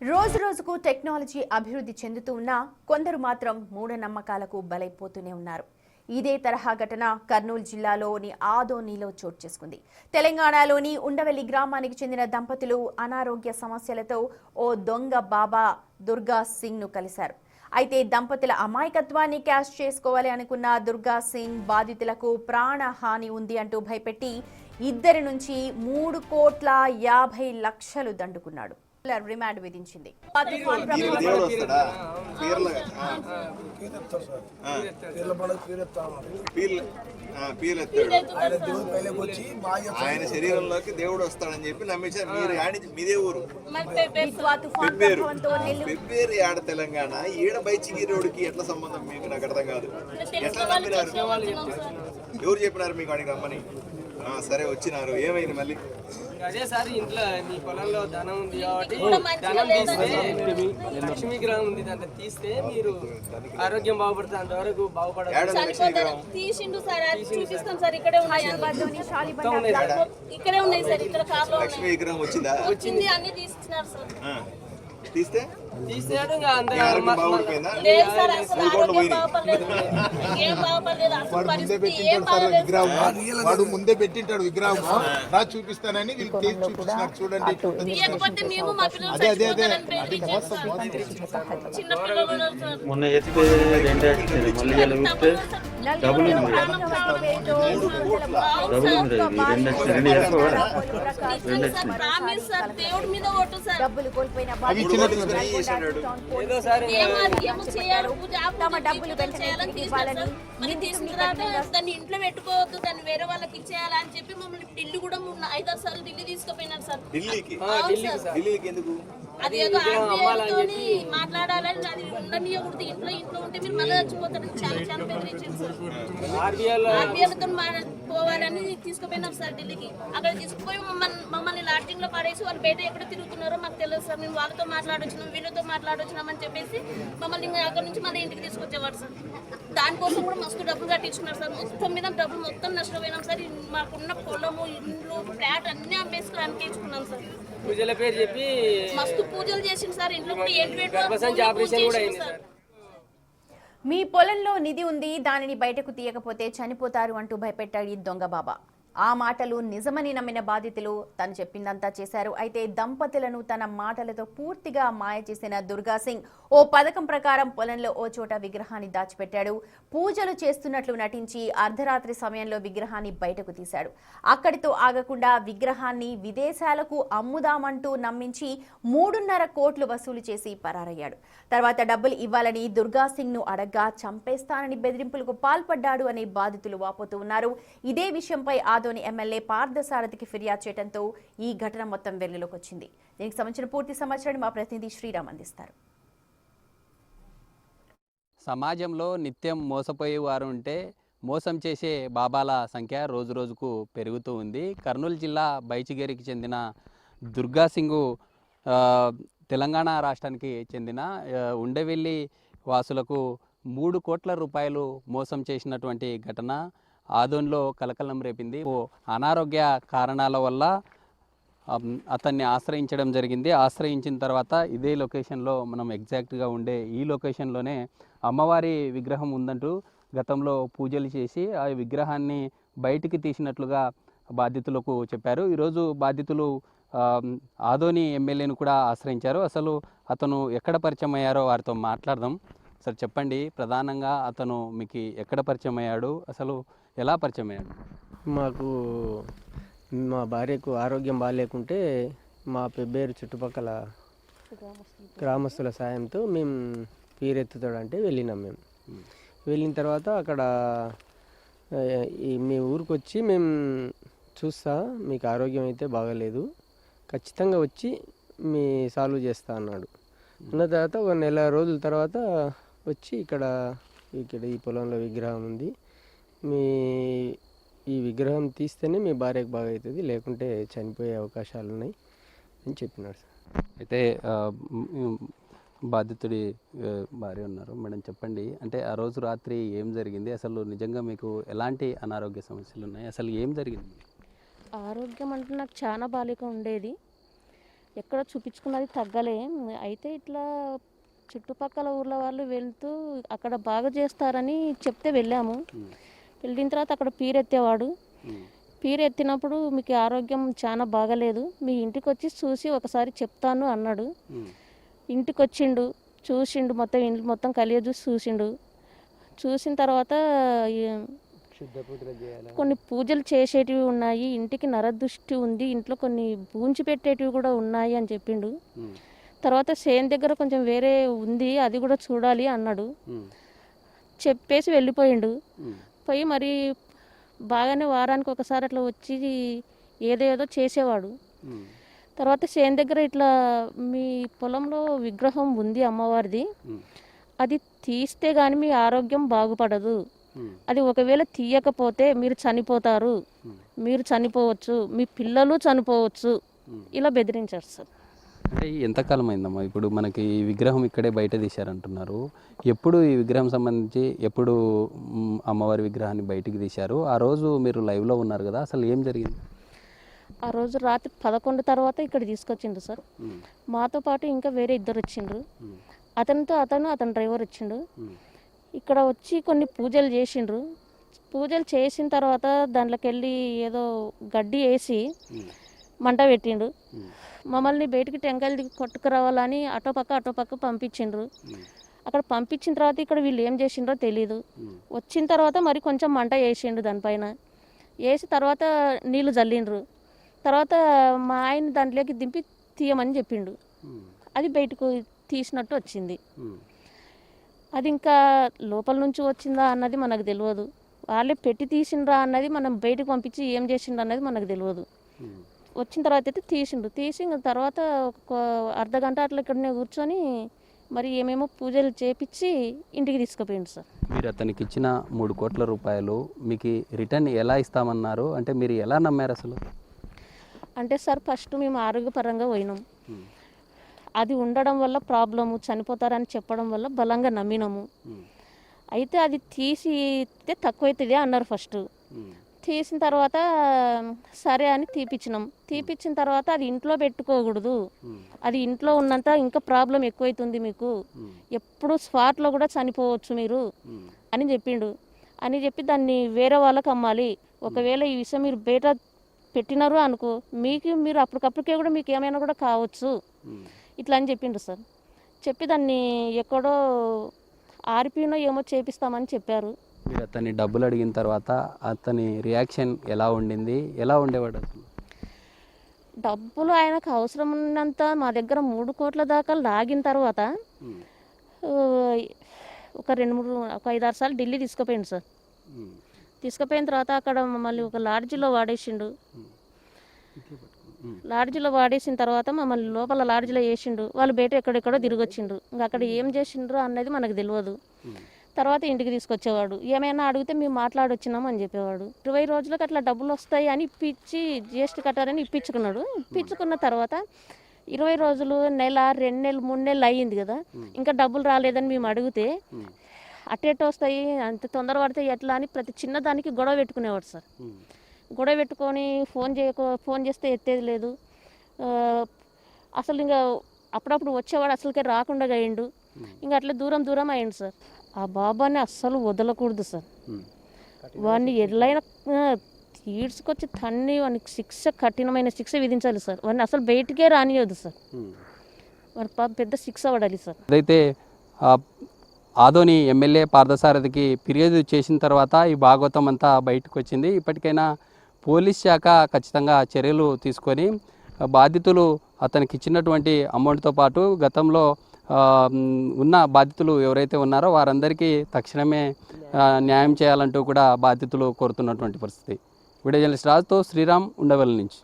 రోజు రోజుకు టెక్నాలజీ అభివృద్ధి చెందుతూ ఉన్నా కొందరు మాత్రం మూఢనమ్మకాలకు బలైపోతూనే ఉన్నారు. ఇదే తరహా ఘటన కర్నూలు జిల్లాలోని ఆదోనిలో చోటు చేసుకుంది. తెలంగాణలోని ఉండవెల్లి గ్రామానికి చెందిన దంపతులు అనారోగ్య సమస్యలతో ఓ దొంగ బాబా దుర్గా సింగ్ ను కలిశారు. అయితే దంపతుల అమాయకత్వాన్ని క్యాష్ చేసుకోవాలి అనుకున్న దుర్గా సింగ్ బాధితులకు ప్రాణహాని ఉంది అంటూ భయపెట్టి ఇద్దరి నుంచి 3,50,00,000 దండుకున్నాడు. రిమాండ్ విధించింది. ఆయన శరీరంలోకి దేవుడు వస్తాడని చెప్పి నమ్మించారు. మీరు మీదే ఊరు పెబ్బేరు ఆడ తెలంగాణ ఈడ బైచిగి రోడ్డుకి ఎట్లా సంబంధం మీకు? నాకు అర్థం కాదు. ఎట్లా నమ్మినారు? ఎవరు చెప్పినారు మీకు అడిగి రమ్మని? సరే వచ్చినారు, ఏమైంది మళ్ళీ? అదే సార్, ఇంట్లో మీ పొలంలో ధనం ఉంది కాబట్టి ధనం తీస్తే లక్ష్మీ గ్రహం ఉంది, దాంట్లో తీస్తే మీరు ఆరోగ్యం బాగుపడుతుంది, అంతవరకు బాగుపడాలి. తీసిండు సార్, చూపిస్తాం సార్. ఇక్కడే ఉన్నాయి, ఇక్కడే ఉన్నాయి సార్. ఇక్కడ కార్లో లక్ష్మీ విగ్రహం వచ్చిందా? వచ్చింది, అన్ని తీస్తున్నారు సార్. తీస్తే తీసాడు లేదు సార్, అసలు ఆరోగ్యం బాగుపడలేదు, ఏం బాగుపడలేదు, అసలు పరిస్థితి ఏం బాగలేదు. వాడు ముందే పెట్టింటాడు విగ్రహం, రా చూపిస్తానని చూపిస్తున్నారు. చూడండి, తీయకపోతే మేము మా పిల్లలు చచ్చిపోతారని బెదిరించారు. చిన్న పిల్లలు ఉన్నారు సార్. మొన్న ఎత్తితే మళ్ళీ డబుల్ ప్రామిస్ సార్, దేవుడి మీద ఓటు సార్. డబ్బులు కోల్పోయిన దాన్ని ఇంట్లో పెట్టుకోవద్దు, దాన్ని వేరే వాళ్ళకి ఇచ్చేయాలి అని చెప్పి మమ్మల్ని ఢిల్లీ కూడా 5-6 సార్లు ఢిల్లీ తీసుకుపోయినారు సార్. అది ఏదో ఆర్బీఐతోని మాట్లాడాలని, అది ఉండనియకూడదు, ఇంట్లో ఉంటే మీరు మళ్ళీ చచ్చిపోతారని చాలా బెదిరించారు సార్. ఆర్బీఐలతో పోవాలని తీసుకుపోయినారు సార్ ఢిల్లీకి. అక్కడ తీసుకుపోయి మమ్మల్ని లాటింగ్ లో పడేసి వాళ్ళు బయట ఎక్కడ తిరుగుతున్నారో మాకు తెలియదు సార్. మేము వాళ్ళతో మాట్లాడొచ్చినాం, వీళ్ళతో మాట్లాడొచ్చినామని చెప్పేసి మమ్మల్ని అక్కడ నుంచి మళ్ళీ ఇంటికి తీసుకొచ్చేవారు సార్. దానికోసం కూడా మస్తు డబ్బులు కట్టించుకున్నారు సార్. మొత్తం మీద డబ్బులు మొత్తం నష్టపోయినాం సార్. మాకున్న పొలము, ఇండ్లు, ఫ్లాట్ అన్ని అమ్మేసుకుని అనిపించుకున్నాం సార్. పూజల పేరు చెప్పి మస్తు పూజలు చేసింది సార్. ఇంట్లో కూడా మీ పొలంలో నిధి ఉంది, దానిని బయటకు తీయకపోతే చనిపోతారు అంటూ భయపెట్టాడు ఈ దొంగ బాబా. ఆ మాటలు నిజమని నమ్మిన బాధితులు తను చెప్పిందంతా చేశారు. అయితే దంపతులను తన మాటలతో పూర్తిగా మాయ చేసిన దుర్గా సింగ్ ఓ పథకం ప్రకారం పొలంలో ఓ చోట విగ్రహాన్ని దాచిపెట్టాడు. పూజలు చేస్తున్నట్లు నటించి అర్ధరాత్రి సమయంలో విగ్రహాన్ని బయటకు తీశాడు. అక్కడితో ఆగకుండా విగ్రహాన్ని విదేశాలకు అమ్ముదామంటూ నమ్మించి 3.5 కోట్లు వసూలు చేసి పరారయ్యాడు. తర్వాత డబ్బులు ఇవ్వాలని దుర్గా సింగ్ ను అడగ్గా చంపేస్తానని బెదిరింపులకు పాల్పడ్డాడు అని బాధితులు వాపోతూ ఉన్నారు. ఇదే విషయంపై ఆదోని ఎమ్మెల్యే పార్థసారథికి ఫిర్యాదు చేయడంతో ఈ ఘటన మొత్తం వెలుగులోకి వచ్చింది. దీనికి సంబంధించిన పూర్తి సమాచారాన్ని మా ప్రతినిధి శ్రీరామ్ అందిస్తారు. సమాజంలో నిత్యం మోసపోయే వారు ఉంటే మోసం చేసే బాబాల సంఖ్య రోజు రోజుకు పెరుగుతూ ఉంది. కర్నూలు జిల్లా బైచిగేరికి చెందిన దుర్గా సింగు తెలంగాణ రాష్ట్రానికి చెందిన ఉండవెల్లి వాసులకు 3 కోట్ల రూపాయలు మోసం చేసినటువంటి ఘటన ఆదోన్లో కలకలం రేపింది. అనారోగ్య కారణాల వల్ల అతన్ని ఆశ్రయించడం జరిగింది. ఆశ్రయించిన తర్వాత ఇదే లొకేషన్లో మనం ఎగ్జాక్ట్గా ఉండే ఈ లొకేషన్లోనే అమ్మవారి విగ్రహం ఉందంటూ గతంలో పూజలు చేసి ఆ విగ్రహాన్ని బయటికి తీసినట్లుగా బాధితులకు చెప్పారు. ఈరోజు బాధితులు ఆదోని ఎమ్మెల్యేను కూడా ఆశ్రయించారు. అసలు అతను ఎక్కడ పరిచయం అయ్యారో వారితో మాట్లాడదాం. సార్ చెప్పండి, ప్రధానంగా అతను మీకు ఎక్కడ పరిచయం అయ్యాడు, అసలు ఎలా పరిచయం అయ్యాడు? మాకు మా భార్యకు ఆరోగ్యం బాగాలేకుంటే మా పెబ్బేరు చుట్టుపక్కల గ్రామస్తుల సాయంతో మేము పీరెత్తుతాడంటే వెళ్ళినాం. మేము వెళ్ళిన తర్వాత అక్కడ మీ ఊరికి వచ్చి మేము చూస్తా, మీకు ఆరోగ్యం అయితే బాగాలేదు, ఖచ్చితంగా వచ్చి మీ సాల్వ్ చేస్తా అన్నాడు. అన్న తర్వాత 1 నెల రోజుల తర్వాత వచ్చి ఇక్కడ ఈ పొలంలో విగ్రహం ఉంది, ఈ విగ్రహం తీస్తేనే మీ భార్యకు బాగా అవుతుంది, లేకుంటే చనిపోయే అవకాశాలు ఉన్నాయి అని చెప్పినాడు సార్. అయితే బాధితుడి భార్య ఉన్నారు. మేడం చెప్పండి, అంటే ఆ రోజు రాత్రి ఏం జరిగింది, అసలు నిజంగా మీకు ఎలాంటి అనారోగ్య సమస్యలు ఉన్నాయి, అసలు ఏం జరిగింది? ఆరోగ్యం అంటే నాకు చాలా బాలిక ఉండేది. ఎక్కడ చూపించుకున్నది తగ్గలే. అయితే ఇట్లా చుట్టుపక్కల ఊర్ల వాళ్ళు వెళ్తూ అక్కడ బాగా చేస్తారని చెప్తే వెళ్ళాము. వెళ్ళిన తర్వాత అక్కడ పీరెత్తేవాడు. పీరెత్తినప్పుడు మీకు ఆరోగ్యం చాలా బాగలేదు, మీ ఇంటికి వచ్చి చూసి ఒకసారి చెప్తాను అన్నాడు. ఇంటికి వచ్చిండు, చూసిండు, మొత్తం ఇంటి మొత్తం కలియ చూసి చూసిండు. చూసిన తర్వాత కొన్ని పూజలు చేసేటివి ఉన్నాయి, ఇంటికి నరదృష్టి ఉంది, ఇంట్లో కొన్ని పూంచి పెట్టేటివి కూడా ఉన్నాయి అని చెప్పిండు. తర్వాత సేన్ దగ్గర కొంచెం వేరే ఉంది, అది కూడా చూడాలి అన్నాడు. చెప్పేసి వెళ్ళిపోయిండు. పోయి మరి బాగానే వారానికి ఒకసారి అట్లా వచ్చి ఏదేదో చేసేవాడు. తర్వాత సేన్ దగ్గర ఇట్లా మీ పొలంలో విగ్రహం ఉంది అమ్మవారిది, అది తీస్తే కానీ మీ ఆరోగ్యం బాగుపడదు, అది ఒకవేళ తీయకపోతే మీరు చనిపోతారు, మీరు చనిపోవచ్చు, మీ పిల్లలు చనిపోవచ్చు, ఇలా బెదిరించారు సార్. అంటే ఎంతకాలం అయిందమ్మా ఇప్పుడు మనకి ఈ విగ్రహం ఇక్కడే బయట తీశారంటున్నారు? ఎప్పుడు ఈ విగ్రహం సంబంధించి ఎప్పుడు అమ్మవారి విగ్రహాన్ని బయటికి తీశారు? ఆ రోజు మీరు లైవ్లో ఉన్నారు కదా, అసలు ఏం జరిగింది? ఆ రోజు రాత్రి 11 తర్వాత ఇక్కడ తీసుకొచ్చిండ్రు సార్. మాతో పాటు ఇంకా వేరే ఇద్దరు వచ్చిండ్రు. అతని డ్రైవర్ వచ్చిండు. ఇక్కడ వచ్చి కొన్ని పూజలు చేసిండ్రు. పూజలు చేసిన తర్వాత దాంట్లోకి వెళ్ళి ఏదో గడ్డి వేసి మంట పెట్టిండు. మమ్మల్ని బయటికి టెంకాయలు కొట్టుకురావాలని అటో పక్క పంపించిండ్రు. అక్కడ పంపించిన తర్వాత ఇక్కడ వీళ్ళు ఏం చేసిండ్రో తెలీదు. వచ్చిన తర్వాత మరి కొంచెం మంట వేసిండు దానిపైన, వేసి తర్వాత నీళ్లు జల్లిండ్రు. తర్వాత మా ఆయన దాంట్లోకి దింపి తీయమని చెప్పిండు. అది బయటకు తీసినట్టు వచ్చింది. అది ఇంకా లోపల నుంచి వచ్చిందా అన్నది మనకు తెలియదు, వాళ్ళే పెట్టి తీసిండ్రా అన్నది మనం బయటకు పంపించి ఏం చేసిండ్రు అన్నది మనకు తెలియదు. వచ్చిన తర్వాత అయితే తీసి ఇంకా తర్వాత ఒక అర్ధగంట అట్లా ఇక్కడనే కూర్చొని మరి ఏమేమో పూజలు చేపించి ఇంటికి తీసుకుపోయిండు సార్. మీరు అతనికి ఇచ్చిన 3 కోట్ల రూపాయలు మీకు రిటర్న్ ఎలా ఇస్తామన్నారు? అంటే మీరు ఎలా నమ్మారు అసలు? అంటే సార్ ఫస్ట్ మేము ఆరోగ్యపరంగా పోయినాం, అది ఉండడం వల్ల ప్రాబ్లము, చనిపోతారని చెప్పడం వల్ల బలంగా నమ్మినాము. అయితే అది తీసితే తక్కువైతుంది అన్నారు ఫస్ట్. తీసిన తర్వాత సరే అని తీపిచ్చిన తర్వాత అది ఇంట్లో పెట్టుకోకూడదు, అది ఇంట్లో ఉన్నంత ఇంకా ప్రాబ్లం ఎక్కువైతుంది మీకు, ఎప్పుడు స్పాట్లో కూడా చనిపోవచ్చు మీరు అని చెప్పిండు. అని చెప్పి దాన్ని వేరే వాళ్ళకి అమ్మాలి, ఒకవేళ ఈ విషయం మీరు బయట పెట్టినారు అనుకో మీరు అప్పటికప్పటికే కూడా మీకు ఏమైనా కూడా కావచ్చు ఇట్లా అని చెప్పిండు సార్. చెప్పి దాన్ని ఎక్కడో ఆర్పీనో ఏమో చేపిస్తామని చెప్పారు. మీరు అతన్ని డబ్బులు అడిగిన తర్వాత అతని రియాక్షన్ ఎలా ఉండింది? ఎలా ఉండేవాడు అసలు? డబ్బులు ఆయనకు అవసరం ఉన్నంత మా దగ్గర 3 కోట్ల దాకా లాగిన తర్వాత ఒక 5-6 సార్లు ఢిల్లీ తీసుకుపోయిండు సార్. తీసుకుపోయిన తర్వాత అక్కడ మమ్మల్ని ఒక లాడ్జిలో వాడేసిండు. లాడ్జిలో వాడేసిన తర్వాత మమ్మల్ని లోపల లాడ్జిలో వేసిండు. వాళ్ళు బయట ఎక్కడెక్కడో తిరిగి వచ్చిండ్రు. ఇంకా అక్కడ ఏం చేసిండ్రు అన్నది మనకు తెలియదు. తర్వాత ఇంటికి తీసుకొచ్చేవాడు, ఏమైనా అడిగితే మేము మాట్లాడొచ్చినాము అని చెప్పేవాడు. 20 రోజులకు అట్లా డబ్బులు వస్తాయి అని ఇప్పించి జిఎస్టీ కట్టారని ఇప్పించుకున్నాడు. ఇప్పించుకున్న తర్వాత 20 రోజులు, నెల, 2 నెలలు, 3 నెలలు అయ్యింది కదా, ఇంకా డబ్బులు రాలేదని మేము అడిగితే అట్టేట వస్తాయి, అంత తొందర పడితే ఎట్లా అని ప్రతి చిన్నదానికి గొడవ పెట్టుకునేవాడు సార్. గొడవ పెట్టుకొని ఫోన్ చేస్తే ఎత్తేది లేదు. అసలు ఇంకా అప్పుడప్పుడు వచ్చేవాడు, అసలుకే రాకుండా అయ్యిండు. ఇంకా అట్లా దూరం అయ్యిండు సార్. ఆ బాబాని అస్సలు వదలకూడదు సార్. వాడిని ఎట్లయినా ఈడ్చుకొచ్చి తన్ని వానికి కఠినమైన శిక్ష విధించాలి సార్. వాడిని అసలు బయటికే రానియొద్దు సార్. వాడి పెద్ద శిక్ష పడాలి సార్. అదైతే ఆదోని ఎమ్మెల్యే పార్థసారథికి ఫిర్యాదు చేసిన తర్వాత ఈ భాగవతం అంతా బయటకు వచ్చింది. ఇప్పటికైనా పోలీస్ శాఖ ఖచ్చితంగా చర్యలు తీసుకొని బాధితులు అతనికి ఇచ్చినటువంటి అమౌంట్తో పాటు గతంలో ఉన్న బాధితులు ఎవరైతే ఉన్నారో వారందరికీ తక్షణమే న్యాయం చేయాలంటూ కూడా బాధితులు కోరుతున్నటువంటి పరిస్థితి. వీడియో జర్నలిస్ట్ రాజుతో శ్రీరామ్ ఉండవల్లి నుంచి.